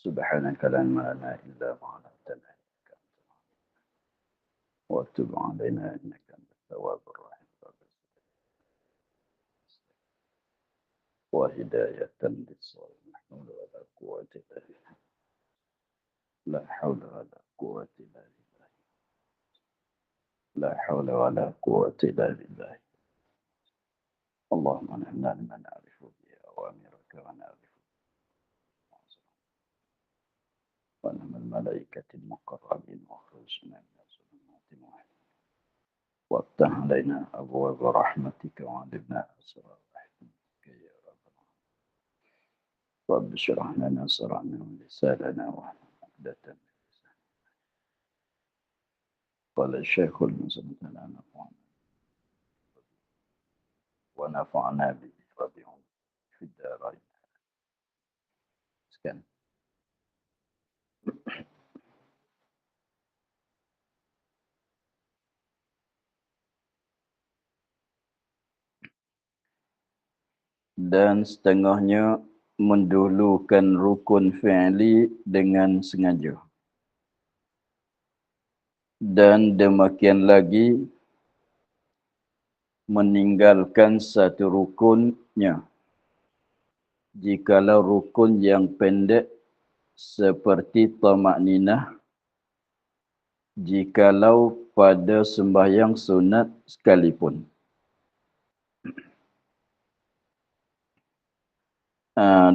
سبحانك لا علم لنا إلا ما علمتنا إنك أنت العليم وتب علينا إنك أنت التواب الرحيم وهداية للصالح لا حول ولا قوة إلا بالله لا حول ولا قوة إلا بالله لا حول ولا قوة إلا بالله اللهم علمنا لما نعرف به أوامرك ونعرف ونعم الملائكة المقربين واخرجنا من الظلمات الموحدين وافتح علينا أبواب رحمتك وعلمنا أسرار رحمتك يا رب العالمين رب اشرح لنا صدرنا ولساننا واحلل عقدة من لساننا قال الشيخ المسلم لنا ونفعنا به وبهم في الدارين. Sekian. Dan setengahnya mendahulukan rukun fi'li dengan sengaja. Dan demikian lagi meninggalkan satu rukunnya. Jikalau rukun yang pendek seperti tamakninah, jikalau pada sembahyang sunat sekalipun.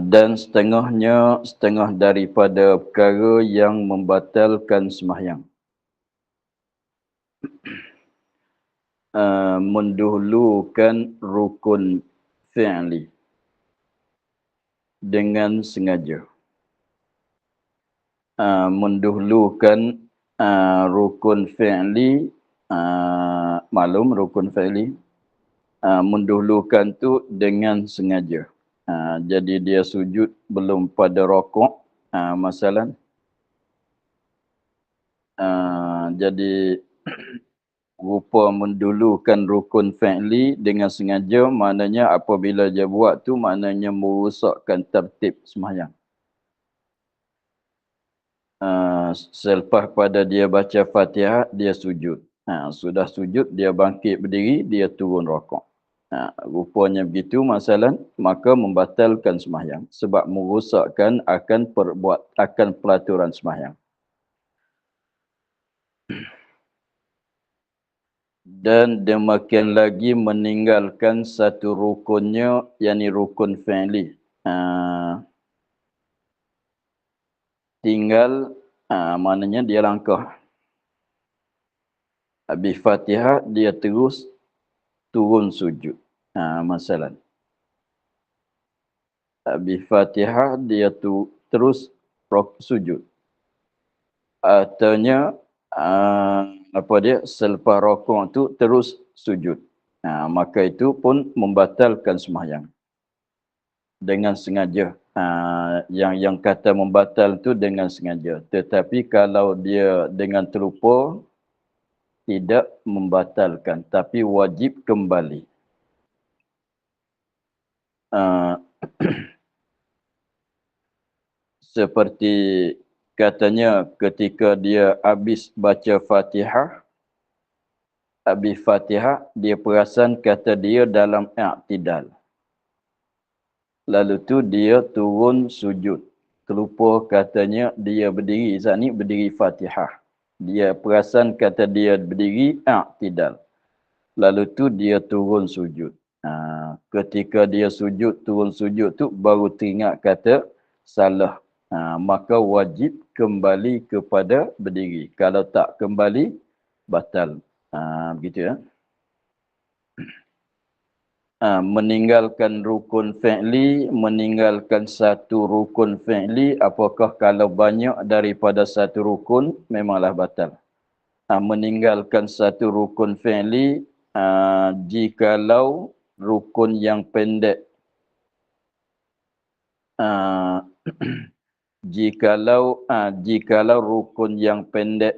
Dan setengah daripada perkara yang membatalkan sembahyang. Mendahulukan rukun fi'li dengan sengaja. Mendahulukan rukun fi'li, maklum rukun fi'li, mendahulukan tu dengan sengaja. Jadi dia sujud belum pada rokok, masalah. Jadi rupa mendahulukan rukun fi'li dengan sengaja, maknanya apabila dia buat tu, maknanya merosakkan tertib sembahyang. Selepas pada dia baca Fatihah, dia sujud. Sudah sujud, dia bangkit berdiri, dia turun rokok. Rupanya begitu masalah, maka membatalkan sembahyang sebab merosakkan akan pelaturan sembahyang. Dan demikian lagi meninggalkan satu rukunnya, yakni rukun fi'li. Tinggal, maknanya dia langkah. Habis Fatihah, dia terus turun sujud. Masalah. Habis Fatihah, dia terus sujud. Artinya, selepas rokok tu terus sujud. Maka itu pun membatalkan sembahyang. Dengan sengaja. Yang kata membatal tu dengan sengaja. Tetapi kalau dia dengan terlupa, tidak membatalkan, tapi wajib kembali. Seperti katanya ketika dia habis baca Fatihah, dia perasan kata dia dalam i'tidal. Lalu tu dia turun sujud. Terlupa katanya dia berdiri, saat ni berdiri Fatihah. Dia perasan kata dia berdiri i'tidal. Lalu tu dia turun sujud. Ketika dia turun sujud tu baru teringat kata salah. Maka wajib kembali kepada berdiri. Kalau tak kembali, batal. Begitu ya. Meninggalkan rukun fi'li, meninggalkan satu rukun fi'li, apakah kalau banyak daripada satu rukun, memanglah batal. Meninggalkan satu rukun fi'li, jikalau rukun yang pendek, jikalau rukun yang pendek,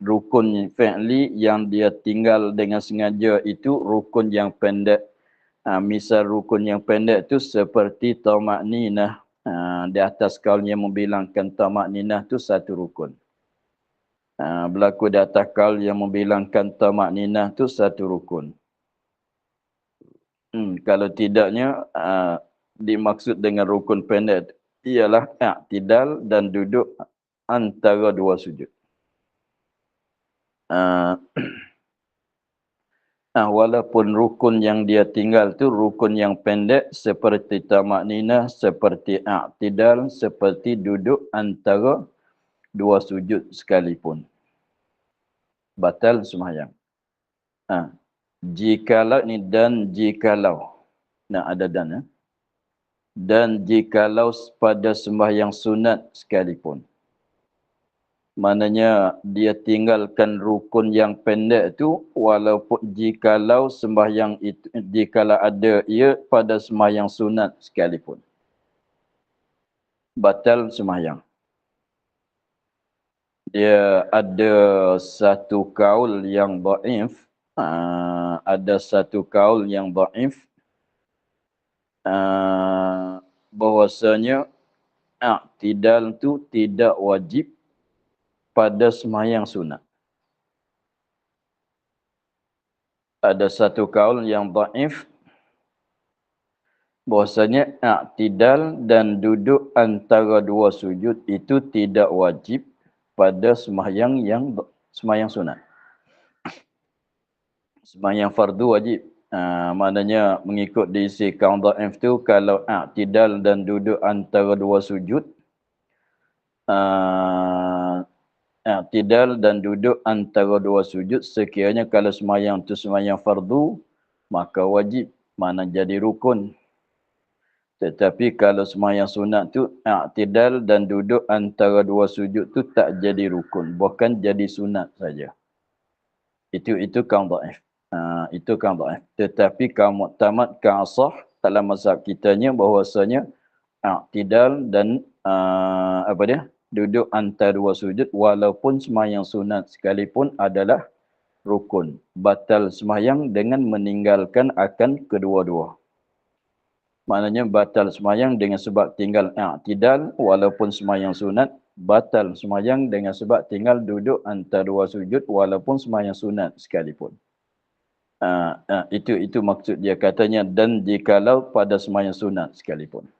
rukun fi'li yang dia tinggal dengan sengaja itu rukun yang pendek. Misal rukun yang pendek itu seperti tamakninah. Di atas kaul yang membilangkan tamak ninah tu satu rukun. Berlaku di atas kaul yang membilangkan tamak ninah tu satu rukun. Kalau tidaknya, dimaksud dengan rukun pendek ialah i'tidal dan duduk antara dua sujud. Walaupun rukun yang dia tinggal tu rukun yang pendek seperti tamak ninah, seperti i'tidal, seperti duduk antara dua sujud sekalipun. Batal sembahyang. Jikalau ni dan jikalau. Ada dan. Dan jikalau pada sembahyang sunat sekalipun. Maknanya dia tinggalkan rukun yang pendek tu walaupun jikalau sembahyang itu, jikalau ada ia pada sembahyang sunat sekalipun. Batal sembahyang. Dia ada satu kaul yang dhaif, ada satu kaul yang dhaif, bahwasanya i'tidal tu tidak wajib pada sembahyang sunat. Ada satu kaul yang dhaif bahwasanya i'tidal dan duduk antara dua sujud itu tidak wajib pada sembahyang sunat. Sembahyang fardu wajib. Maknanya mengikut diisi kaul dhaif tu, kalau i'tidal dan duduk antara dua sujud, i'tidal dan duduk antara dua sujud, sekiranya kalau sembahyang tu sembahyang fardu, maka wajib, mana jadi rukun. Tetapi kalau sembahyang sunat tu, i'tidal dan duduk antara dua sujud tu tak jadi rukun, bukan jadi sunat saja. Itu kaul dhaif. Itu kaul dhaif. Tetapi kaul mu'tamad, kaul sah dalam mazhab kitanya bahwasanya i'tidal dan duduk antara dua sujud walaupun sembahyang sunat sekalipun adalah rukun. Batal sembahyang dengan meninggalkan akan kedua-dua. Maknanya batal sembahyang dengan sebab tinggal i'tidal walaupun sembahyang sunat, batal sembahyang dengan sebab tinggal duduk antara dua sujud walaupun sembahyang sunat sekalipun. Itu maksud dia katanya, dan jikalau pada sembahyang sunat sekalipun.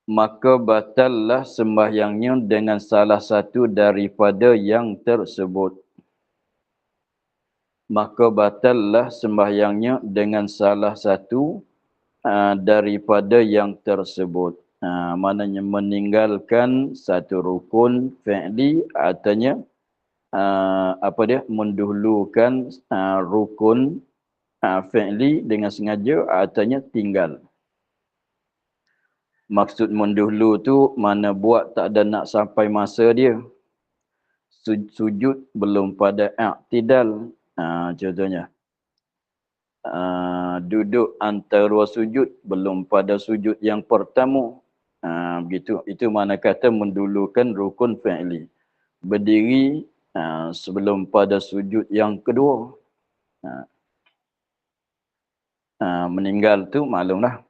Maka batallah sembahyangnya dengan salah satu daripada yang tersebut. Maka batallah sembahyangnya dengan salah satu daripada yang tersebut. Maknanya meninggalkan satu rukun fi'li, artinya mendahulukan rukun fi'li dengan sengaja, artinya tinggal. Maksud mendahulu tu mana buat tak ada nak sampai masa dia. Sujud belum pada i'tidal. Contohnya. Duduk antara dua sujud belum pada sujud yang pertama. Begitu. Itu mana kata mendahulukan rukun fi'li. Berdiri sebelum pada sujud yang kedua. Meninggal tu maklumlah.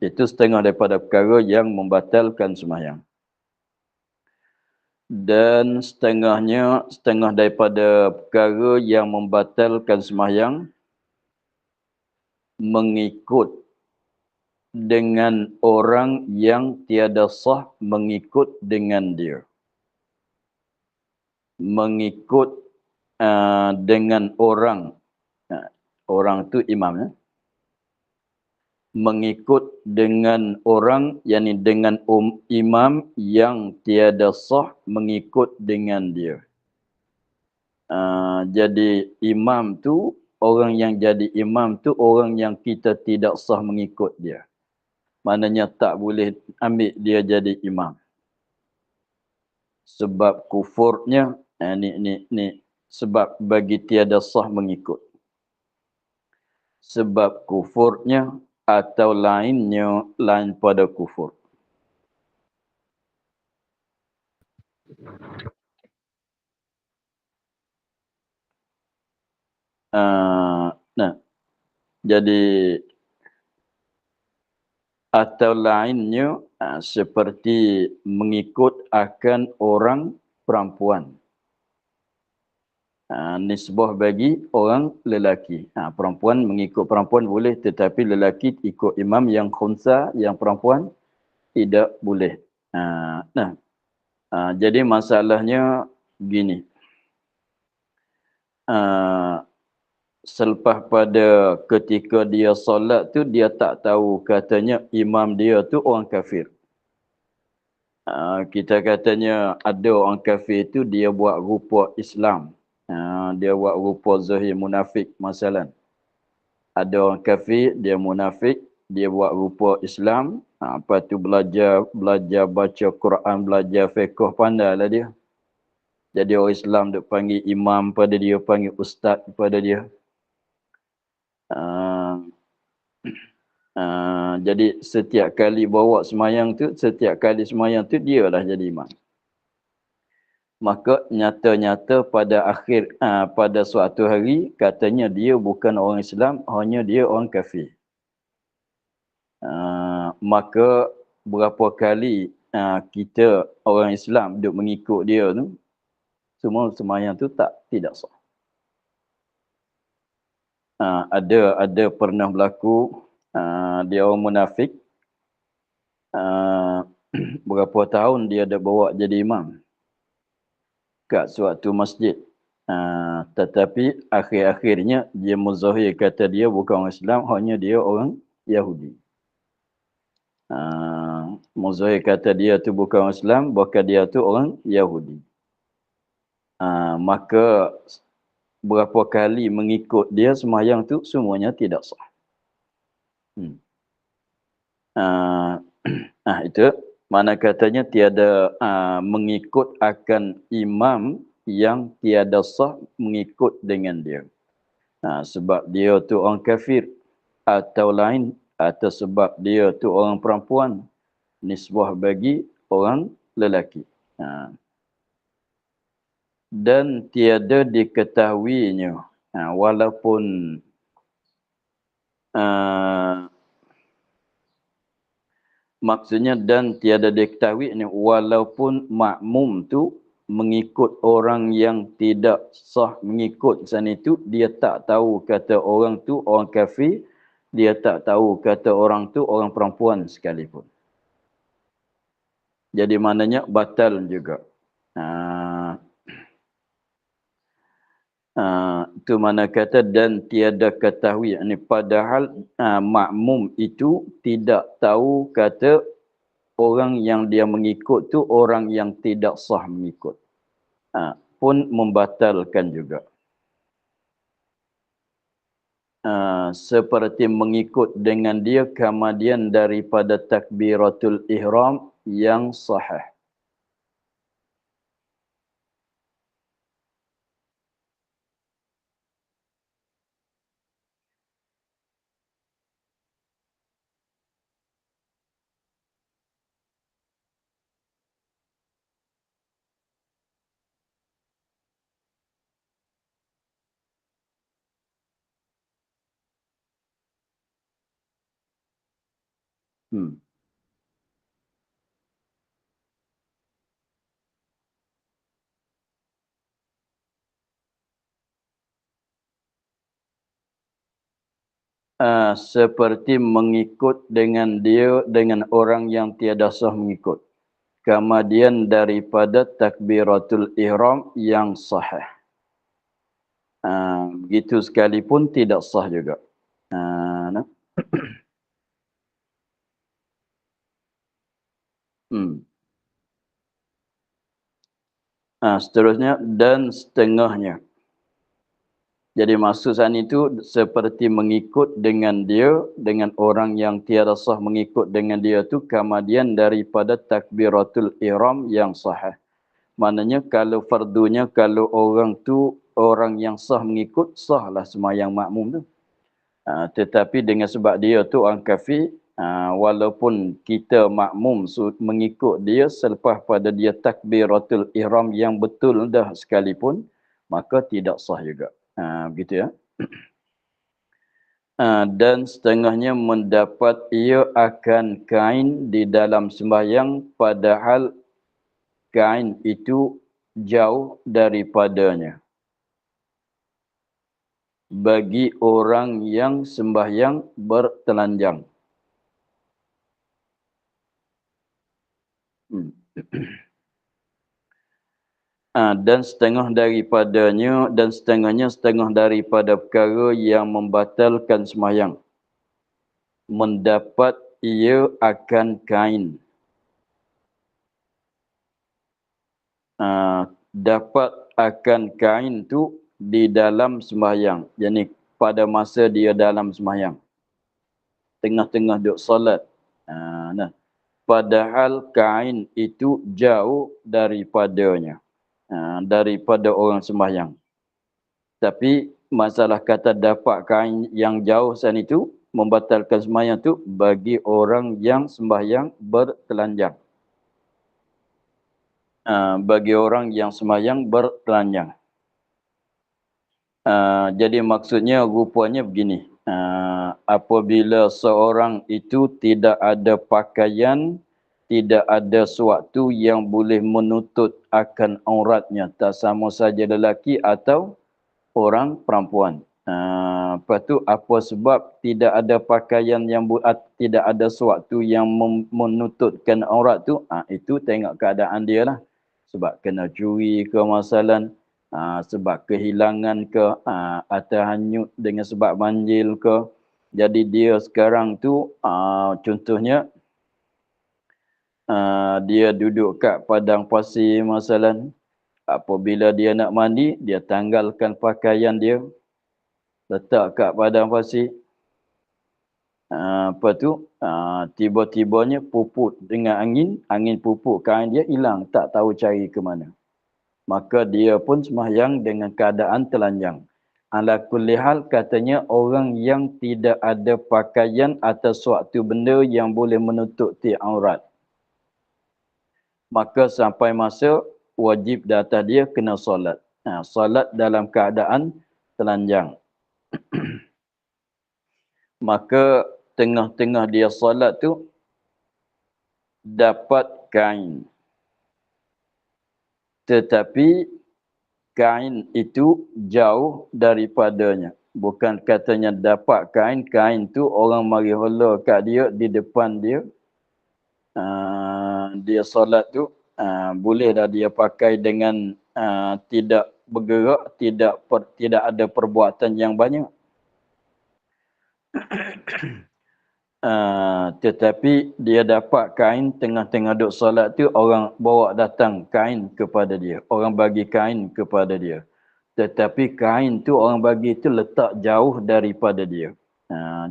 Itu setengah daripada perkara yang membatalkan sembahyang. Dan setengah daripada perkara yang membatalkan sembahyang mengikut dengan orang yang tiada sah mengikut dengan dia. Mengikut dengan orang. Orang tu imam. Mengikut dengan orang, yakni dengan imam yang tiada sah mengikut dengan dia. Jadi imam tu, orang yang jadi imam tu orang yang kita tidak sah mengikut dia. Maknanya tak boleh ambil dia jadi imam. Sebab kufurnya, ni sebab bagi tiada sah mengikut. Sebab kufurnya atau lain pada kufur. Jadi atau lainnya seperti mengikut akan orang perempuan. Nisbah bagi orang lelaki. Perempuan mengikut perempuan boleh, tetapi lelaki ikut imam yang khunsa, yang perempuan tidak boleh. Jadi masalahnya gini. Selepas pada ketika dia solat tu, dia tak tahu katanya imam dia tu orang kafir. Kita katanya ada orang kafir tu dia buat rupa Islam. Dia buat rupa zahir munafik masalah. Ada orang kafir, dia munafik, dia buat rupa Islam. Lepas tu belajar baca Quran, belajar fiqh, pandai lah dia. Jadi orang Islam duk panggil imam pada dia, panggil ustaz pada dia. Jadi setiap kali bawa semayang tu, dia lah jadi imam. Maka nyata-nyata pada suatu hari katanya dia bukan orang Islam, hanya dia orang kafir. Maka berapa kali kita orang Islam duk mengikut dia tu, semua semayang tu tidak sah. Ada pernah berlaku dia orang munafik, berapa tahun dia dah bawa jadi imam kat suatu masjid. Tetapi akhir-akhirnya dia muzahir kata dia bukan orang Islam, hanya dia orang Yahudi. Muzahir kata dia tu bukan orang Islam, bahkan dia tu orang Yahudi. Maka berapa kali mengikut dia sembahyang tu semuanya tidak sah. Itu mana katanya tiada mengikut akan imam yang tiada sah mengikut dengan dia. Sebab dia tu orang kafir atau lain, atau sebab dia tu orang perempuan, nisbah bagi orang lelaki. Dan tiada diketahuinya, walaupun maksudnya dan tiada diketahui ni, walaupun makmum tu mengikut orang yang tidak sah mengikut sana itu, dia tak tahu kata orang tu orang kafir, dia tak tahu kata orang tu orang perempuan sekalipun. Jadi maknanya batal juga. Itu mana kata dan tiada ketahui, ini padahal makmum itu tidak tahu kata orang yang dia mengikut tu orang yang tidak sah mengikut, pun membatalkan juga. Seperti mengikut dengan dia kemudian daripada takbiratul ihram yang sahih. Seperti mengikut dengan dia dengan orang yang tiada sah mengikut. Kemudian daripada takbiratul ihram yang sahih. Begitu sekalipun tidak sah juga. Seterusnya dan setengahnya. Jadi maksud sana itu seperti mengikut dengan dia, dengan orang yang tiada sah mengikut dengan dia tu, kemudian daripada takbiratul ihram yang sahih. Maknanya kalau fardunya, kalau orang tu orang yang sah mengikut, sahlah sembahyang makmum tu. Tetapi dengan sebab dia tu orang kafir, walaupun kita makmum mengikut dia selepas pada dia takbiratul ihram yang betul dah sekalipun, maka tidak sah juga. Begitu ya. Dan setengahnya mendapat ia akan kain di dalam sembahyang padahal kain itu jauh daripadanya. Bagi orang yang sembahyang bertelanjang. Dan setengah daripada perkara yang membatalkan sembahyang. Mendapat ia akan kain. Dapat akan kain tu di dalam sembahyang. Jadi pada masa dia dalam sembahyang. Tengah-tengah duduk solat. Padahal kain itu jauh daripadanya. Daripada orang sembahyang. Tapi masalah kata dapat kain yang jauh sana itu membatalkan sembahyang tu bagi orang yang sembahyang bertelanjang. Bagi orang yang sembahyang bertelanjang. Jadi maksudnya rupanya begini. Apabila seorang itu tidak ada pakaian, tidak ada sesuatu yang boleh menutup akan auratnya, tak sama saja lelaki atau orang perempuan. Lepas tu apa sebab tidak ada pakaian yang tidak ada sesuatu yang menutupkan aurat tu, itu tengok keadaan dia lah. Sebab kena curi ke masalah, sebab kehilangan ke, atau hanyut dengan sebab banjir ke. Jadi dia sekarang tu contohnya dia duduk kat padang pasir masalah. Apabila dia nak mandi, dia tanggalkan pakaian dia, letak kat padang pasir. Lepas tu tiba-tibanya puput dengan angin, angin puput kain dia hilang, tak tahu cari ke mana. Maka dia pun sembahyang dengan keadaan telanjang. Ala kulli hal katanya orang yang tidak ada pakaian atau suatu benda yang boleh menutup aurat. Maka sampai masa wajib di atas dia kena solat. Solat dalam keadaan telanjang. Maka tengah-tengah dia solat tu dapat kain. Tetapi kain itu jauh daripadanya. Bukan katanya dapat kain, kain tu orang mari hola kat dia di depan dia. Dia solat tu boleh dah dia pakai dengan tidak bergerak, tidak ada perbuatan yang banyak. Tetapi dia dapat kain tengah-tengah duduk solat tu, orang bawa datang kain kepada dia. Orang bagi kain kepada dia. Tetapi kain tu orang bagi tu letak jauh daripada dia.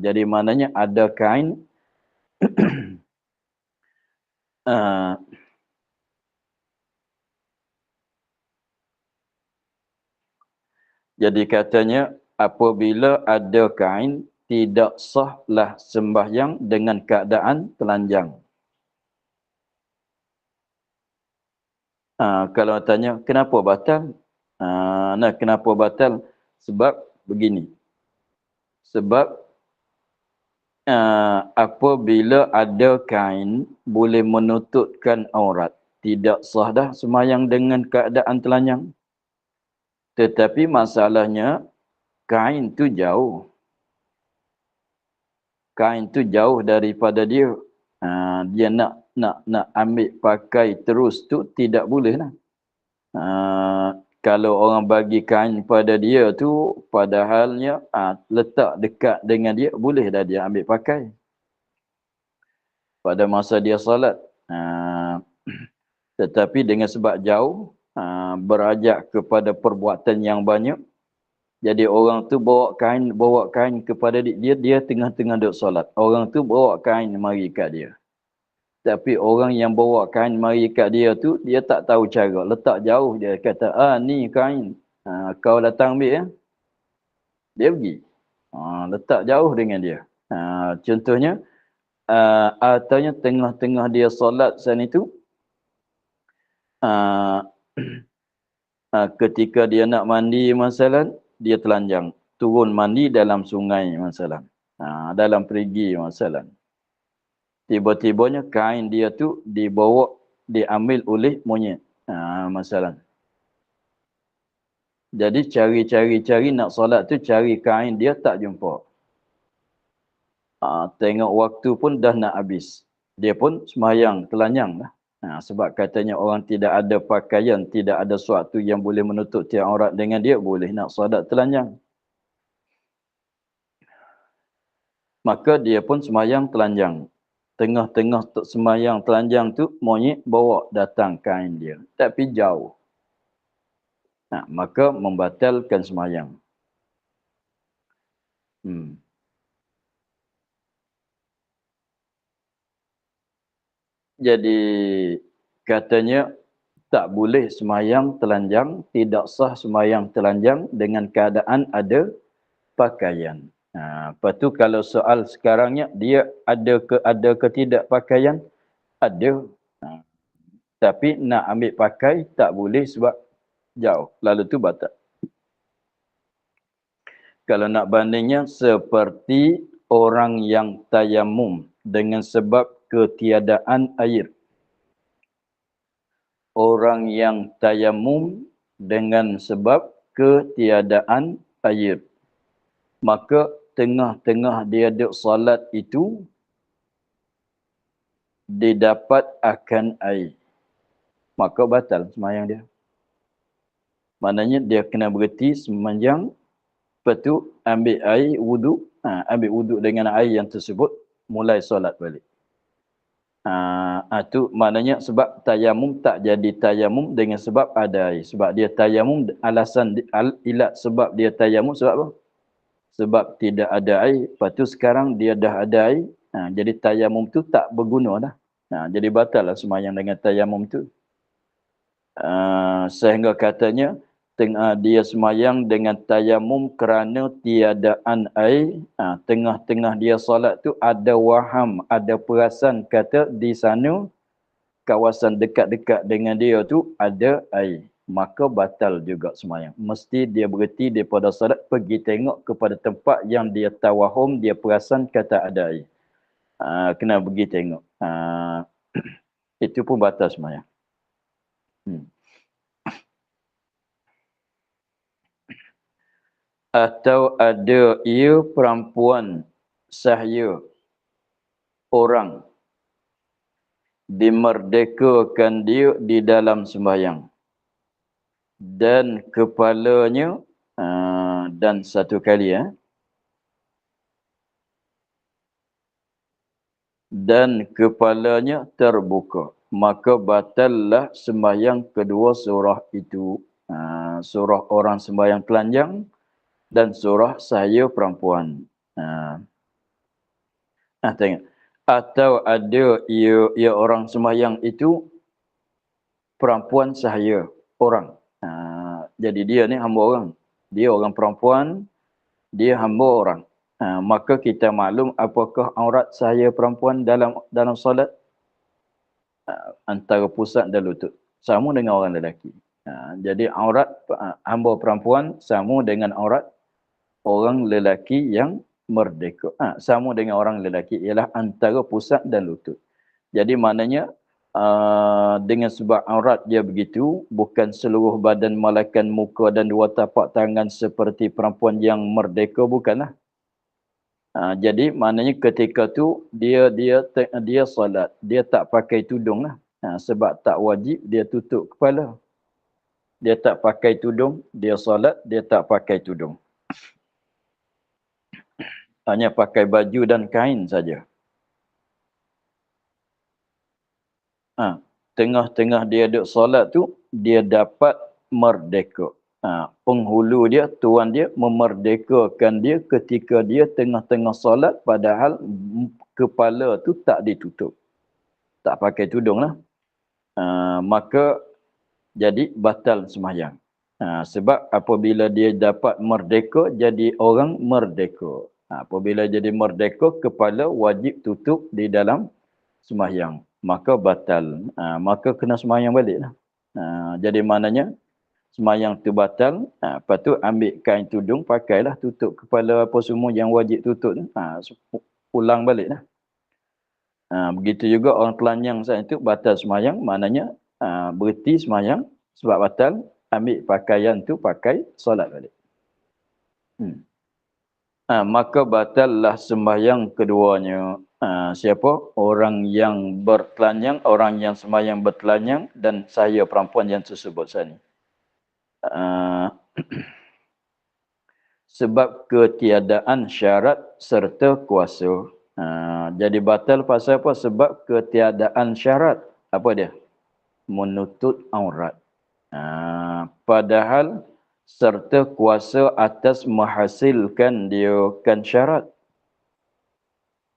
Jadi maknanya ada kain. Jadi katanya apabila ada kain, tidak sahlah sembahyang dengan keadaan telanjang. Kalau tanya kenapa batal? Kenapa batal? Sebab begini. Sebab apabila ada kain boleh menutupkan aurat, tidak sah dah sembahyang dengan keadaan telanjang. Tetapi masalahnya kain tu jauh. Kain tu jauh daripada dia. Dia nak ambil pakai terus tu tidak boleh lah. Kalau orang bagi kain pada dia tu padahalnya letak dekat dengan dia, boleh dah dia ambil pakai. Pada masa dia solat. Tetapi dengan sebab jauh, berajak kepada perbuatan yang banyak. Jadi orang tu bawa kain kepada dia tengah-tengah duduk solat. Orang tu bawa kain mari kat dia. Tapi orang yang bawa kain mari kat dia tu, dia tak tahu cara. Letak jauh dia kata, ni kain. Kau datang ambil ya. Dia pergi. Letak jauh dengan dia. Contohnya, ataunya tengah-tengah dia solat sana itu, ketika dia nak mandi masalah, dia telanjang. Turun mandi dalam sungai masalah. Dalam perigi masalah. Tiba-tibanya kain dia tu diambil oleh monyet. Masalah. Jadi cari nak solat tu cari kain dia tak jumpa. Tengok waktu pun dah nak habis. Dia pun sembahyang telanjang lah. Sebab katanya orang tidak ada pakaian, tidak ada sesuatu yang boleh menutup tiap aurat dengan dia, boleh nak solat telanjang. Maka dia pun sembahyang telanjang. Tengah-tengah sembahyang telanjang tu, monyet bawa datang kain dia. Tapi jauh. Maka membatalkan sembahyang. Jadi katanya tak boleh sembahyang telanjang, tidak sah sembahyang telanjang dengan keadaan ada pakaian. Lepas tu kalau soal sekarangnya dia ada ke tidak pakaian? Ada. Tapi nak ambil pakai tak boleh sebab jauh. Lalu tu batal. Kalau nak bandingnya seperti orang yang tayamum dengan sebab ketiadaan air. Orang yang tayamum dengan sebab ketiadaan air. Maka tengah-tengah dia duduk salat itu, didapat akan air. Maka batal sembahyang dia. Maknanya dia kena berhenti sembahyang, lepas tu ambil air wuduk, ambil wuduk dengan air yang tersebut, mulai solat balik. Tu maknanya sebab tayamum tak jadi tayamum dengan sebab ada air. Sebab dia tayamum, alasan ilat sebab dia tayamum sebab apa? Sebab tidak ada air. Lepas tu sekarang dia dah ada air. Jadi tayamum tu tak berguna dah. Jadi batal lah sembahyang dengan tayamum tu. Sehingga katanya dia sembahyang dengan tayamum kerana tiadaan air. Tengah-tengah dia solat tu ada waham, ada perasan kata di sana kawasan dekat-dekat dengan dia tu ada air. Maka batal juga sembahyang. Mesti dia berhenti daripada solat, pergi tengok kepada tempat yang dia tawahum, dia perasan kata ada air. Kena pergi tengok. Itu pun batal sembahyang. Atau ada ia perempuan sahaya orang dimerdekakan dia di dalam sembahyang dan kepalanya dan satu kali dan kepalanya terbuka, maka batallah sembahyang kedua surah itu. Surah orang sembahyang telanjang dan surah sahaya perempuan. Tengok. Atau ada ia orang sembahyang itu perempuan sahaya orang. Jadi dia ni hamba orang. Dia orang perempuan, dia hamba orang. Maka kita maklum apakah aurat sahaya perempuan dalam solat? Antara pusat dan lutut. Sama dengan orang lelaki. Jadi aurat hamba perempuan sama dengan aurat orang lelaki yang merdeka. Sama dengan orang lelaki ialah antara pusat dan lutut. Jadi maknanya dengan sebab aurat dia begitu, bukan seluruh badan malaikat muka dan dua tapak tangan seperti perempuan yang merdeka, bukanlah. Jadi maknanya ketika tu dia solat, dia tak pakai tudung lah. Sebab tak wajib dia tutup kepala. Dia tak pakai tudung, dia solat, dia tak pakai tudung. Hanya pakai baju dan kain saja. Tengah-tengah dia duduk solat tu, dia dapat merdeka. Penghulu dia, tuan dia, memerdekakan dia ketika dia tengah-tengah solat, padahal kepala tu tak ditutup. Tak pakai tudung lah. Maka jadi batal sembahyang. Sebab apabila dia dapat merdeka, jadi orang merdeka. Apabila jadi merdeka, kepala wajib tutup di dalam sembahyang. Maka batal. Maka kena sembahyang balik lah. Jadi maknanya semayang tu batal, lepas tu ambil kain tudung, pakailah tutup kepala apa semua yang wajib tutup tu. Ulang balik lah. Begitu juga orang telanjang saat itu batal semayang, maknanya berhenti semayang sebab batal, ambil pakaian tu pakai solat balik. Maka batallah sembahyang keduanya. Siapa? Orang yang bertelanjang, orang yang sembahyang bertelanjang dan saya perempuan yang tersebut sini. Sebab ketiadaan syarat serta kuasa. Jadi batal pasal apa? Sebab ketiadaan syarat. Apa dia? Menutup aurat. Padahal serta kuasa atas menghasilkan dia kan syarat.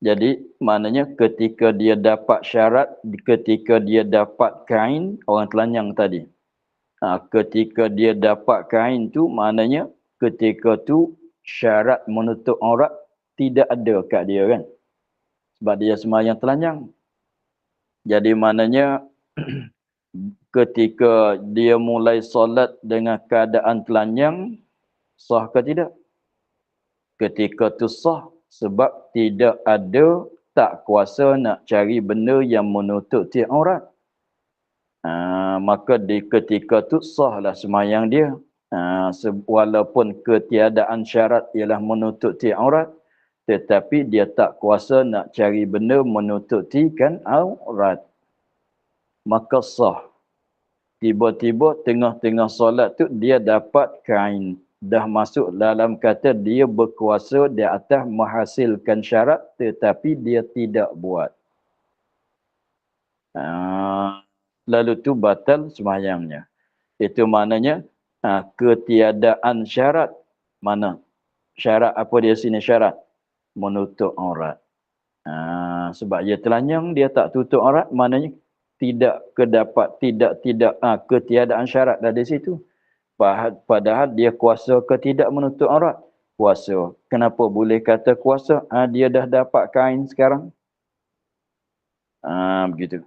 Jadi maknanya ketika dia dapat syarat, ketika dia dapat kain, orang telanjang tadi. Ketika dia dapat kain tu maknanya ketika tu syarat menutup aurat tidak ada kat dia kan. Sebab dia sembahyang telanjang. Jadi maknanya ketika dia mulai solat dengan keadaan telanjang, sah ke tidak? Ketika tu sah sebab tidak ada, tak kuasa nak cari benda yang menutup tiap aurat. Maka di ketika tu sahlah sembahyang dia. Walaupun ketiadaan syarat ialah menutup tiap aurat, tetapi dia tak kuasa nak cari benda menutup kan aurat. Maka sah. Tiba-tiba tengah-tengah solat tu dia dapat kain. Dah masuk dalam kata dia berkuasa di atas menghasilkan syarat tetapi dia tidak buat. Lalu tu batal sembahyangnya. Itu maknanya ketiadaan syarat. Mana? Syarat apa dia sini syarat? Menutup aurat. Sebab dia telanjang, dia tak tutup aurat, maknanya tidak kedapat, tidak ketiadaan syarat dari situ. Padahal dia kuasa ke tidak menutup aurat? Kuasa. Kenapa boleh kata kuasa? Dia dah dapat kain sekarang. Begitu.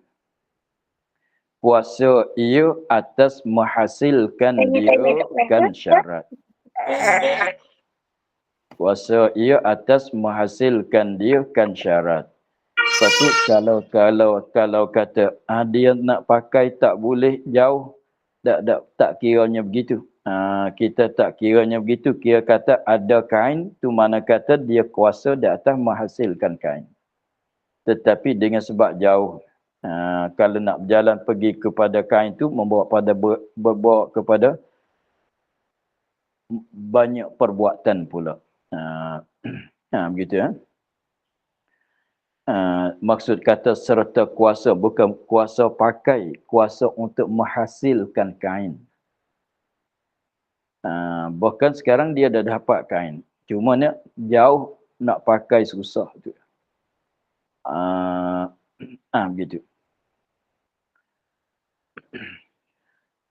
Kuasa ia atas menghasilkan dia kan syarat. Kuasa ia atas menghasilkan dia kan syarat. Lepas tu kalau kata dia nak pakai tak boleh jauh, tak kiranya begitu. Kita tak kiranya begitu. Kira kata ada kain tu mana kata dia kuasa di atas menghasilkan kain. Tetapi dengan sebab jauh, kalau nak berjalan pergi kepada kain tu berbawa kepada banyak perbuatan pula. Begitu ya. Maksud kata serta kuasa, bukan kuasa pakai, kuasa untuk menghasilkan kain. Bahkan sekarang dia dah dapat kain. Cuma jauh nak pakai susah tu. Begitu.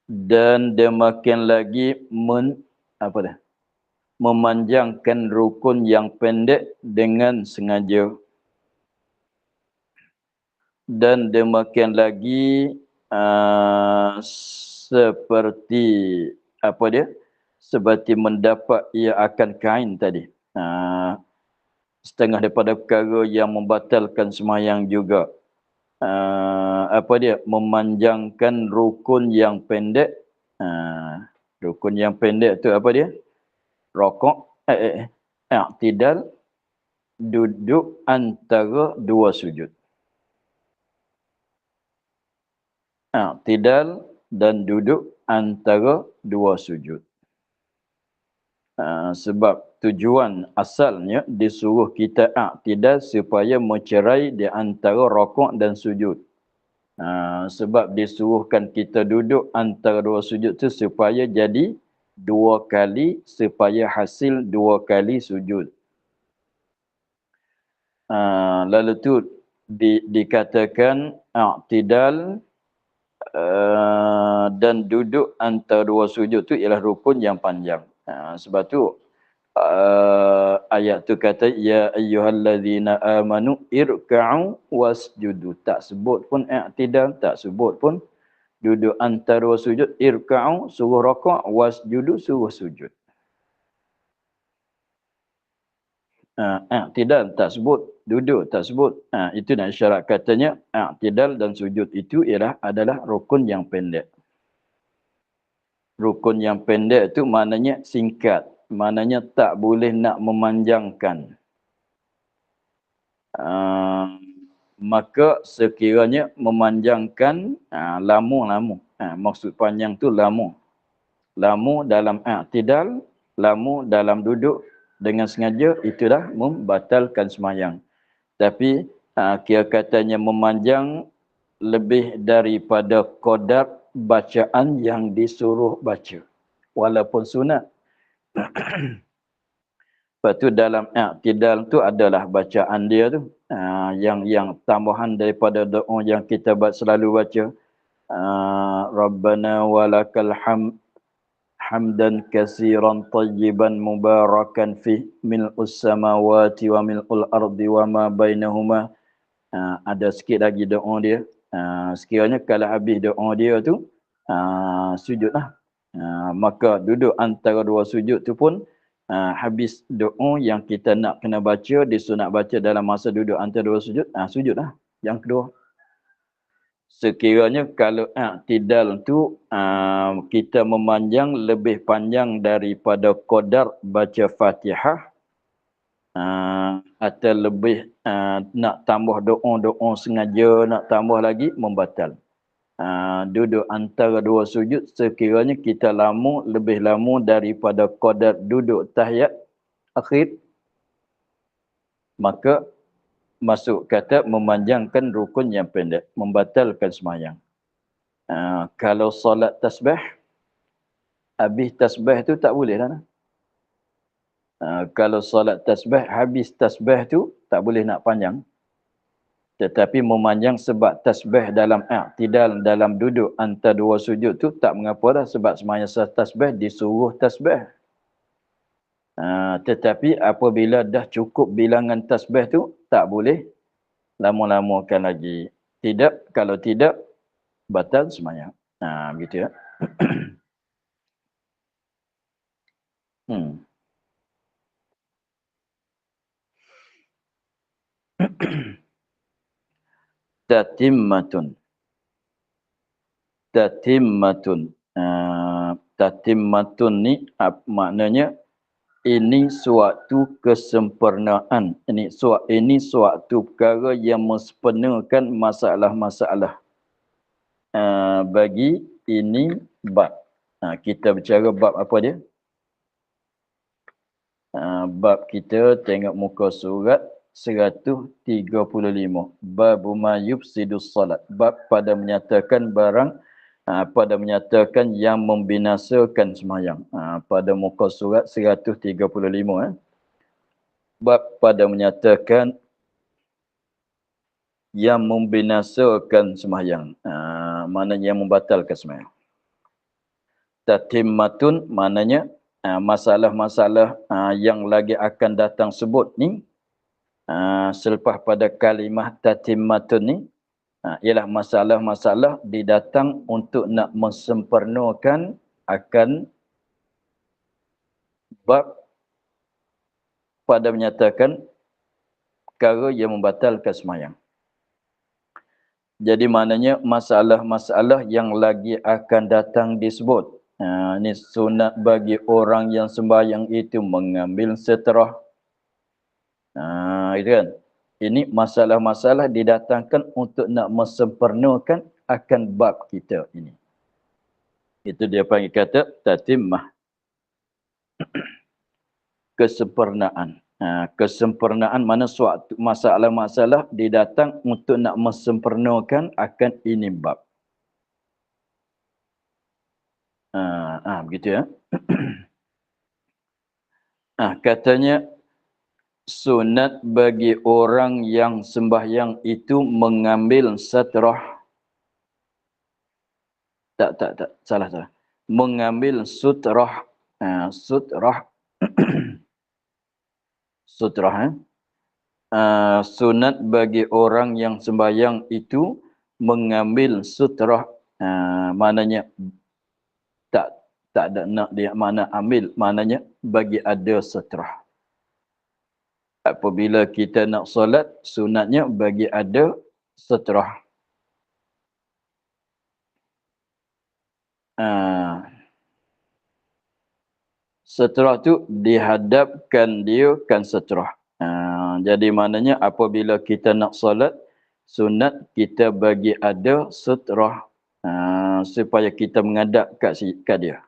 Dan demikian lagi memanjangkan rukun yang pendek dengan sengaja. Dan demikian lagi seperti seperti mendapat ia akan kain tadi. Setengah daripada perkara yang membatalkan sembahyang juga. Memanjangkan rukun yang pendek. Rukun yang pendek tu apa dia? Rokok, i'tidal, duduk antara dua sujud. I'tidal dan duduk antara dua sujud. Sebab tujuan asalnya disuruh kita i'tidal supaya mencerai di antara rokok dan sujud. Sebab disuruhkan kita duduk antara dua sujud tu supaya jadi dua kali, supaya hasil dua kali sujud. Lalu tu dikatakan i'tidal dan duduk antara dua sujud tu ialah rukun yang panjang. Sebab tu ayat tu kata ya ayyuhallazina amanu irka'u wasjudu. Tak sebut pun i'tidal, tak sebut pun Duduk antara dua sujud, irka'u suruh rakaat, wasjudu suruh sujud. I'tidal tak sebut, duduk tak sebut. Itu nak isyarat katanya i'tidal dan sujud itu adalah rukun yang pendek. Rukun yang pendek itu maknanya singkat, maknanya tak boleh nak memanjangkan. Maka sekiranya memanjangkan lamu. Maksud panjang tu lamu. Lamu dalam i'tidal, lamu dalam duduk dengan sengaja, itu dah membatalkan sembahyang. Tapi kira katanya memanjang lebih daripada qadar bacaan yang disuruh baca. Walaupun sunat. Lepas tu dalam i'tidal tu adalah bacaan dia tu. Yang tambahan daripada doa yang kita selalu baca. Rabbana walakal hamdan kasiran tayyiban mubarakan fih mil'us samawati wa mil'ul ardi wa ma bainahuma. Ada sikit lagi doa dia. Sekiranya kalau habis doa dia tu, sujudlah. Maka duduk antara dua sujud tu pun, habis doa yang kita nak kena baca, disunat baca dalam masa duduk antara dua sujud, sujudlah. Yang kedua. Sekiranya kalau i'tidal tu kita memanjang lebih panjang daripada qadar baca Fatihah, atau lebih nak tambah doa-doa sengaja, nak tambah lagi, membatal. Duduk antara dua sujud sekiranya kita lebih lama daripada qadar duduk tahiyat akhir, maka masuk kata memanjangkan rukun yang pendek, membatalkan sembahyang. Kalau solat tasbih, habis tasbih tu tak boleh dah. Kalau solat tasbih, habis tasbih tu tak boleh nak panjang. Tetapi memanjang sebab tasbih dalam i'tidal, dalam duduk antara dua sujud tu tak mengapa dah, sebab sembahyang tasbih disuruh tasbih. Tetapi apabila dah cukup bilangan tasbih tu, tak boleh lama-lamakan lagi. Tidak, kalau tidak, batal sembahyang. Begitu ya. Tatimmatun. Tatimmatun ni maknanya ini suatu kesempurnaan. Ini suatu perkara yang mensempurnakan masalah-masalah. Bagi ini bab. Kita bicara bab apa dia? Bab kita tengok muka surat 135. Bab ma yufsidus salat. Bab pada menyatakan barang, pada menyatakan yang membinasakan sembahyang. Pada muka surat 135. Bab pada menyatakan yang membinasakan sembahyang. Maknanya yang membatalkan sembahyang. Tatimmatun maknanya masalah-masalah yang lagi akan datang sebut ni, selepas pada kalimah tatimmatun ni, ialah masalah-masalah didatang untuk nak mensempurnakan akan bab pada menyatakan perkara yang membatalkan sembahyang. Jadi maknanya masalah-masalah yang lagi akan datang disebut. Ini sunat bagi orang yang sembahyang itu mengambil seterah. Itu kan? Ini masalah-masalah didatangkan untuk nak mensempurnakan akan bab kita ini. Itu dia panggil kata tatimmah. Kesempurnaan. Kesempurnaan mana suatu masalah-masalah didatang untuk nak mensempurnakan akan ini bab. Begitu ya. Katanya sunat bagi orang yang sembahyang itu mengambil satrah. Tak. Salah. Mengambil sutrah. Sutrah. Sutrah. Sunat bagi orang yang sembahyang itu mengambil sutrah Maknanya tak tak ada nak dia mana ambil, maknanya bagi ada seterah. Apabila kita nak solat, sunatnya bagi ada seterah. Seterah tu dihadapkan dia kan seterah. Jadi maknanya apabila kita nak solat, sunat kita bagi ada seterah supaya kita menghadap kat dia.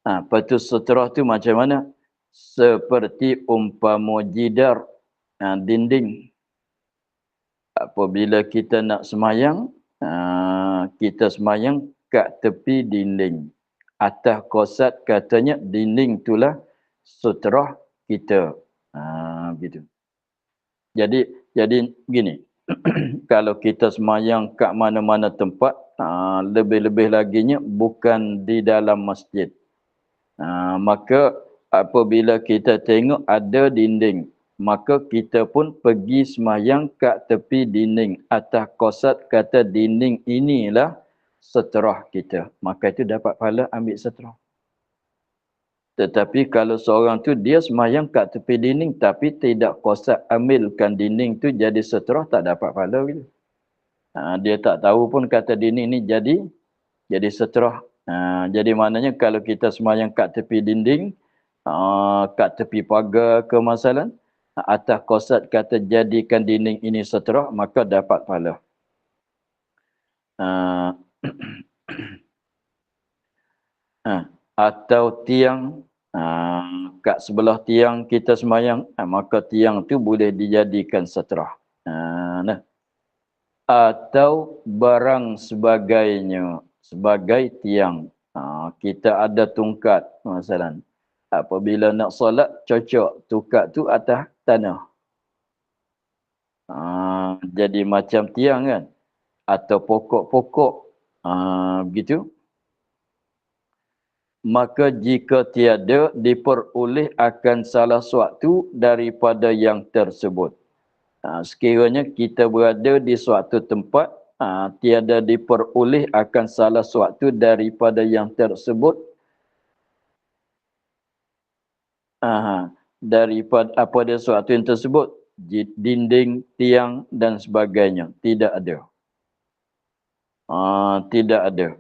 Lepas tu seterah tu macam mana? Seperti umpama jidar, dinding. Apabila kita nak semayang, kita semayang kat tepi dinding. Atas kosat katanya dinding itulah seterah kita. Gitu. Jadi gini. Kalau kita semayang kat mana-mana tempat, lebih-lebih laginya bukan di dalam masjid. Maka apabila kita tengok ada dinding, maka kita pun pergi semayang kat tepi dinding. Atas kosat kata dinding inilah seterah kita. Maka itu dapat pahala ambil seterah. Tetapi kalau seorang tu dia semayang kat tepi dinding tapi tidak kosat ambilkan dinding tu jadi seterah, tak dapat pahala gitu. Dia tak tahu pun kata dinding ni jadi seterah. Jadi maknanya kalau kita semayang kat tepi dinding, kat tepi pagar ke masalah, atas kosat kata jadikan dinding ini seterah, maka dapat pahala. Atau tiang, kat sebelah tiang kita semayang, maka tiang tu boleh dijadikan seterah. Atau barang sebagainya sebagai tiang. Kita ada tungkat masalah. Apabila nak solat, cocok tungkat tu atas tanah. Jadi macam tiang kan. Atau pokok-pokok. Begitu. Maka jika tiada diperoleh akan salah suatu daripada yang tersebut. Sekiranya kita berada di suatu tempat, tiada diperoleh akan salah suatu daripada yang tersebut, daripada apa dia suatu yang tersebut, dinding, tiang dan sebagainya, tidak ada. Tidak ada.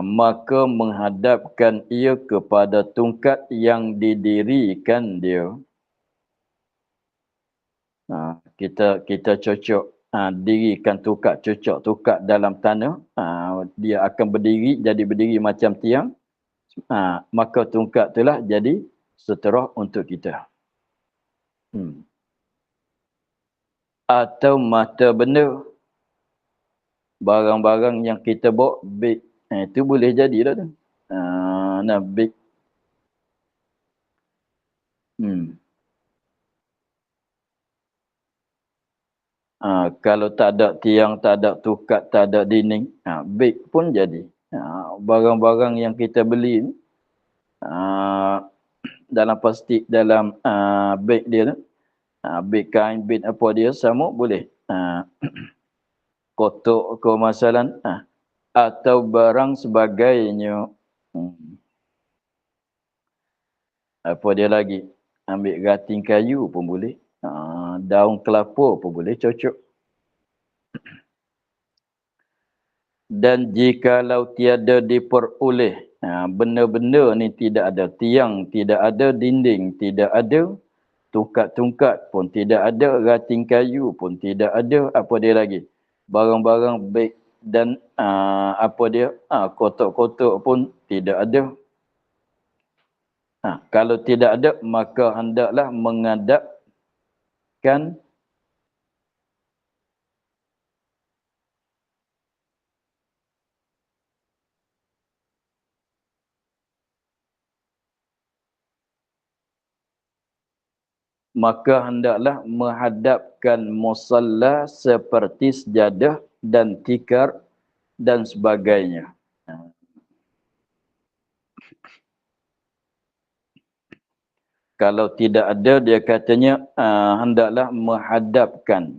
Maka menghadapkan ia kepada tungkat yang didirikan dia. Kita cocok dirikan tungkat, cocok tungkat dalam tanah, dia akan berdiri, jadi berdiri macam tiang, maka tungkat itulah jadi seterah untuk kita. Atau mata benda, barang-barang yang kita bawa beg, itu boleh jadilah tu. Beg. Kalau tak ada tiang, tak ada tungkat, tak ada dinding, beg pun jadi. Barang-barang yang kita beli ni, dalam plastik, dalam beg dia tu, beg kain, beg apa dia, sama boleh. Kotak ke masalah, atau barang sebagainya. Apa dia lagi? Ambil gating kayu pun boleh. Daun kelapa pun boleh cocok. Dan jikalau tiada diperoleh, benda-benda ni tidak ada, tiang tidak ada, dinding tidak ada, tungkat-tungkat pun tidak ada, gating kayu pun tidak ada, apa dia lagi? Barang-barang beg dan apa dia? Kotak-kotak pun tidak ada. Kalau tidak ada, maka hendaklah menghadapkan musalla seperti sejadah dan tikar dan sebagainya. Kalau tidak ada, dia katanya hendaklah menghadapkan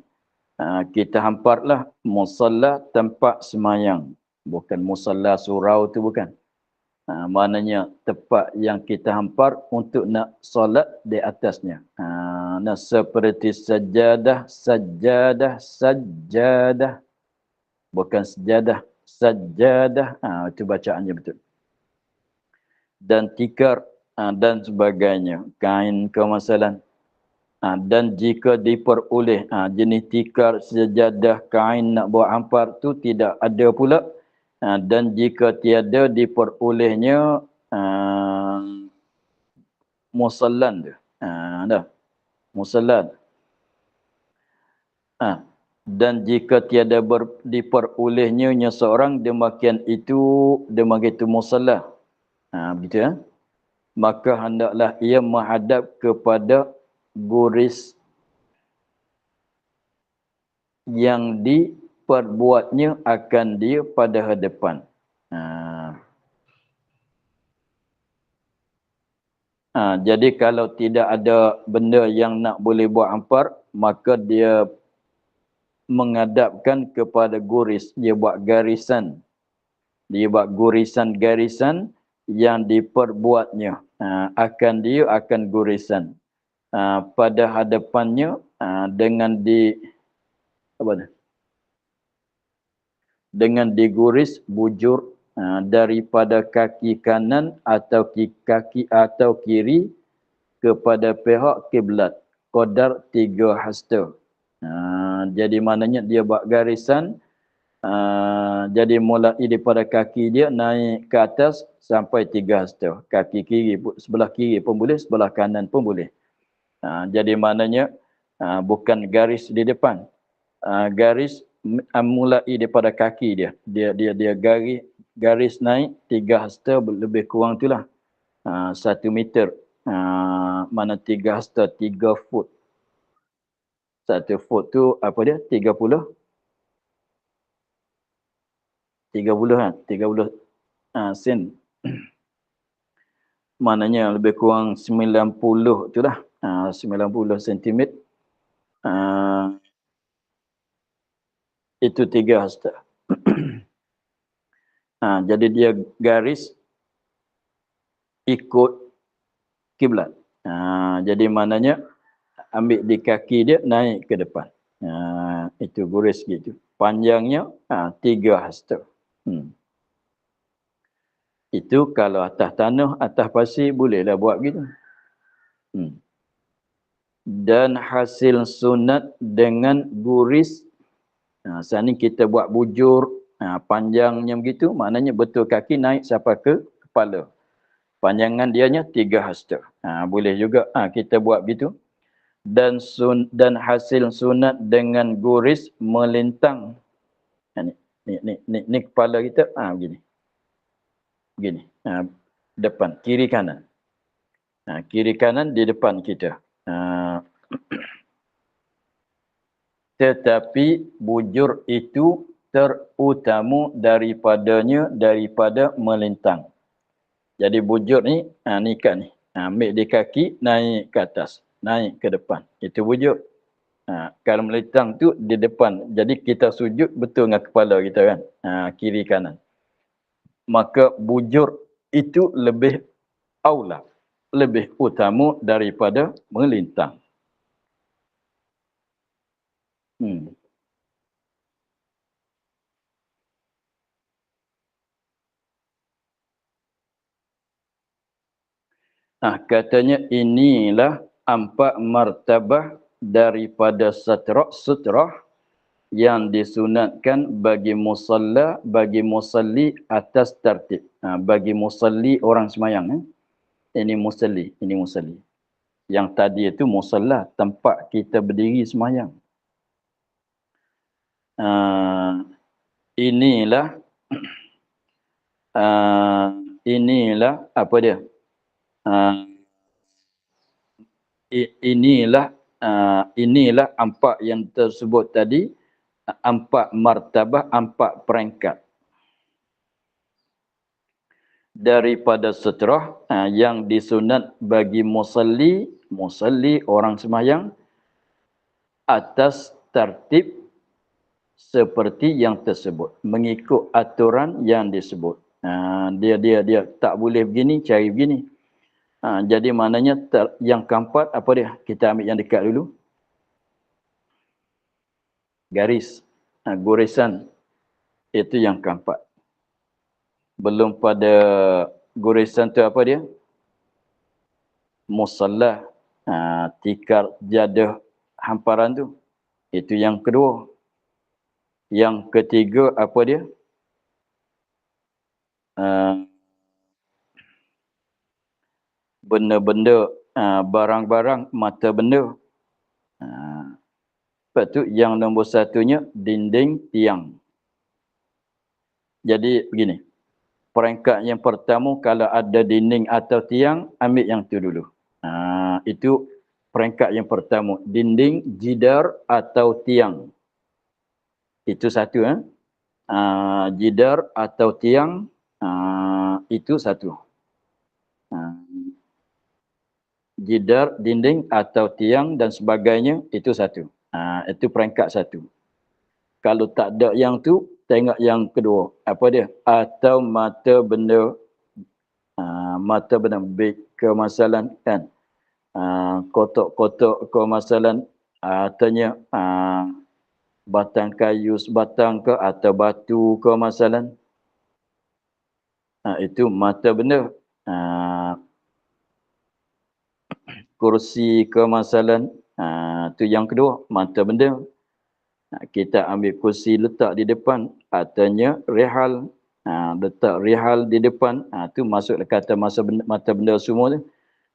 Kita hamparlah musalla tempat semayang. Bukan musalla surau tu bukan. Maknanya tempat yang kita hampar untuk nak solat di atasnya. Nah, seperti sajadah, sajadah, sajadah. Bukan sejadah, sajadah. Itu bacaannya betul. Dan tikar dan sebagainya. Kain kemasalan. Dan jika diperoleh jenis tikar, sejadah, kain nak buat hampar tu tidak ada pula. Dan jika tiada diperolehnya musallan dia. Dah. Musallan. Dan jika tiada diperolehnya seorang, demikian itu musallah. Begitu ya. Maka hendaklah ia menghadap kepada guris yang diperbuatnya akan dia pada hadapan. Jadi kalau tidak ada benda yang nak boleh buat hampar, maka dia menghadapkan kepada guris. Dia buat garisan. Dia buat garisan-garisan yang diperbuatnya. Akan gurisan. Pada hadapannya dengan diguris bujur daripada kaki kanan atau kaki kiri kepada pihak kiblat qadar 3 hasta. Jadi maknanya dia buat garisan, jadi mulai daripada kaki dia naik ke atas sampai 3 hasta. Kaki kiri, sebelah kiri pun boleh, sebelah kanan pun boleh. Jadi maknanya bukan garis di depan. Garis mulai daripada kaki dia. Dia garis naik 3 hasta lebih kurang itulah. 1 meter. Mana 3 hasta, 3 foot. 1 foot tu apa dia? 30 sen. Maknanya lebih kurang 90 itulah. 90 cm. Itu 3 hasta. Jadi dia garis ikut kiblat. Jadi maknanya ambil di kaki dia naik ke depan. Itu guris gitu. Panjangnya 3 hasta. Itu kalau atas tanah, atas pasir bolehlah buat gitu. Dan hasil sunat dengan guris. Saat ni kita buat bujur, panjangnya begitu, maknanya betul kaki naik sampai ke kepala. Panjangan dianya 3 hasta. Boleh juga kita buat begitu. Dan hasil sunat dengan guris melintang. Ni kepala kita, begini. Begini. Depan, kiri kanan. Kiri kanan di depan kita. Tetapi bujur itu terutama daripada melintang. Jadi bujur ni, ni kan ni. Ambil di kaki, naik ke atas. Naik ke depan. Itu bujur. Kalau melintang tu di depan. Jadi kita sujud betul dengan kepala kita kan. Kiri kanan. Maka bujur itu lebih aula. Lebih utama daripada melintang. Katanya inilah 4 martabah daripada sutrah yang disunatkan bagi musalla, bagi musalli atas tertib. Bagi musalli orang semayang. Ini musalli. Yang tadi itu musalla, tempat kita berdiri semayang. Inilah apa dia? Inilah 4 yang tersebut tadi, 4 martabah, 4 peringkat daripada sutrah yang disunat bagi musalli orang semayang atas tertib seperti yang tersebut, mengikut aturan yang disebut. Dia tak boleh begini, cari begini. Jadi maknanya yang keempat apa dia? Kita ambil yang dekat dulu. Garis, gorisan, itu yang keempat. Belum pada gorisan tu apa dia? Musallah, tikar, jadah, hamparan tu. Itu yang kedua. Yang ketiga apa dia? Benda-benda, barang-barang, mata benda. Lepas tu yang nombor satunya dinding tiang. Jadi begini. Peringkat yang pertama kalau ada dinding atau tiang, ambil yang tu dulu. Itu peringkat yang pertama. Dinding, jidar atau tiang. Itu satu. Jidar atau tiang, itu satu. Jidar, dinding atau tiang dan sebagainya, itu satu. Itu peringkat satu. Kalau tak ada yang tu, tengok yang kedua. Apa dia? Atau mata benda, mata benda, kemasalan kan. Kotak-kotak kemasalan, artinya batang kayu sebatang ke atau batu kemasalan. Itu mata benda. Kursi kemasalan, itu yang kedua, mata benda. Kita ambil kursi letak di depan, artinya rihal. Letak rihal di depan, itu masuk kata mata benda semua tu.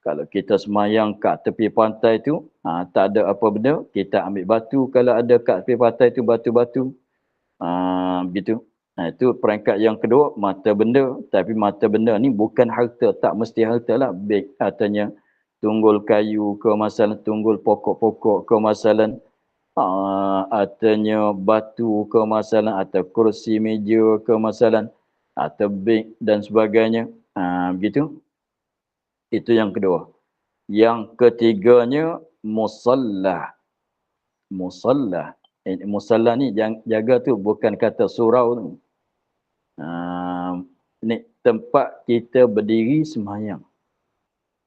Kalau kita semayang kat tepi pantai tu, tak ada apa benda, kita ambil batu. Kalau ada kat tepi pantai tu batu-batu. Begitu. Itu peringkat yang kedua, mata benda. Tapi mata benda ni bukan harta, tak mesti harta lah. Beg, artinya tunggul kayu kemasalan, tunggul pokok-pokok kemasalan. Artinya batu kemasalan atau kursi meja kemasalan atau beg dan sebagainya. Begitu. Itu yang kedua. Yang ketiganya musallah. Musallah. Musallah ni jaga tu bukan kata surau tu. Ni tempat kita berdiri sembahyang.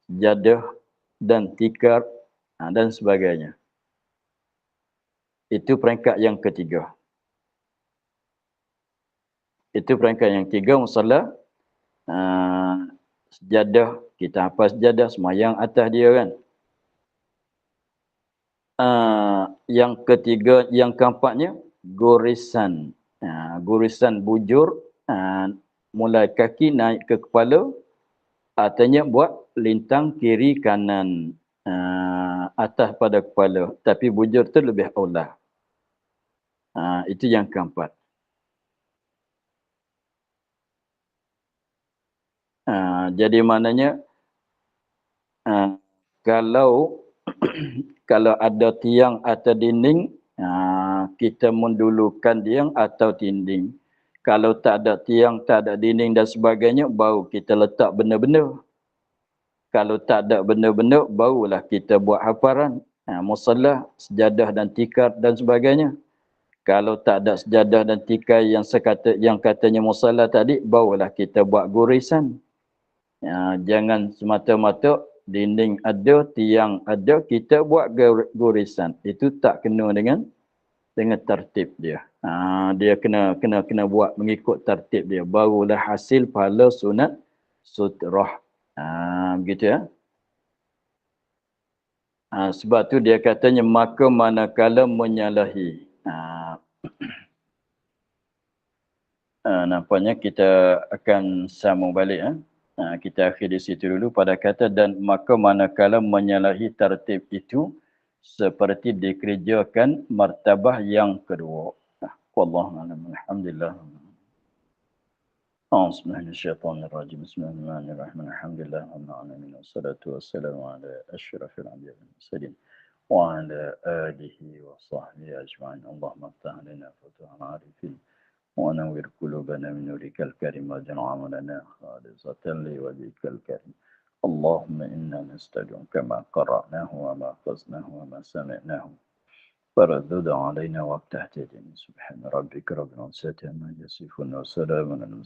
Jadah dan tikar dan sebagainya. Itu peringkat yang ketiga. Itu peringkat yang ketiga, musallah. Sejadah, kita hafal sejadah, semayang atas dia kan. Yang ketiga, yang keempatnya, gorisan. Gorisan bujur, mulai kaki naik ke kepala, artinya buat lintang kiri kanan, atas pada kepala. Tapi bujur tu lebih aulah. Itu yang keempat. Jadi maknanya kalau kalau ada tiang atau dinding, kita mendulukan tiang atau dinding. Kalau tak ada tiang, tak ada dinding dan sebagainya, baru kita letak benda-benda. Kalau tak ada benda-benda, barulah kita buat hamparan, musallah, sejadah dan tikar dan sebagainya. Kalau tak ada sejadah dan tikar yang katanya musallah tadi, barulah kita buat gorisan. Jangan semata-mata dinding ada, tiang ada, kita buat gorisan. Itu tak kena dengan tertib dia. Dia kena buat mengikut tertib dia. Barulah hasil pahala sunat sutrah. Begitu ya. Sebab tu dia katanya maka manakala menyalahi. Nampaknya kita akan sambung balik. Kita akhir di situ dulu pada kata dan maka manakala menyalahi tertib itu seperti dikerjakan martabah yang kedua. Wallahu a'lam. Alhamdulillah. Bismillahirrahmanirrahim. Bismillahirrahmanirrahim. Alhamdulillah. Wassalatu wassalamu ala asyrafil anbiya'i wal mursalin wa ala alihi wa sahbihi ajma'in. Allahumma iftah lana futuhal arifin ونور قلوبنا من نورك الكريم واجعل عملنا خالصة لوجهك الكريم اللهم إنا نستودعك ما قرأناه وما حفظناه وما سمعناه فردد علينا واقتحت سبحان ربك رب العزة عما يصفون وسلام على المرسلين